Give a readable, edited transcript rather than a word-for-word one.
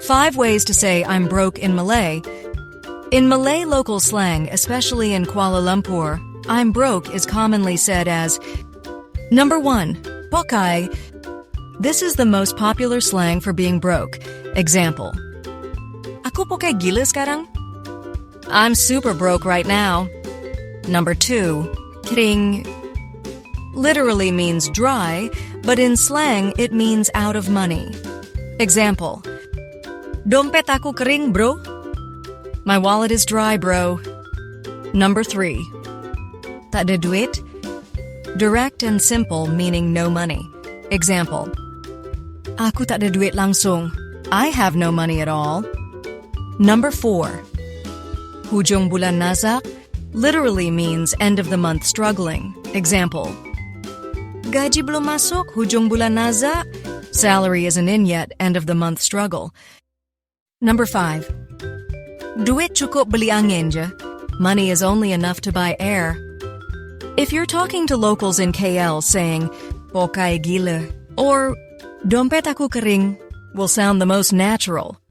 5 ways to say I'm broke in Malay. In Malay local slang, especially in Kuala Lumpur, I'm broke is commonly said as Number 1. Pokai. This is the most popular slang for being broke. Example. Aku pokai gila sekarang? I'm super broke right now. Number 2. Kering. Literally means dry, but in slang it means out of money. Example. Dompet aku kering, bro. My wallet is dry, bro. Number 3. Takde duit. Direct and simple, meaning no money. Example. Aku takde duit langsung. I have no money at all. Number 4. Hujung bulan nazak literally means end of the month struggling. Example. Gaji belum masuk, hujung bulan nazak. Salary isn't in yet, end of the month struggle. Number 5. Duit cukup beli angin je. Money is only enough to buy air. If you're talking to locals in KL saying, Pokai gila, or Dompet aku kering, will sound the most natural.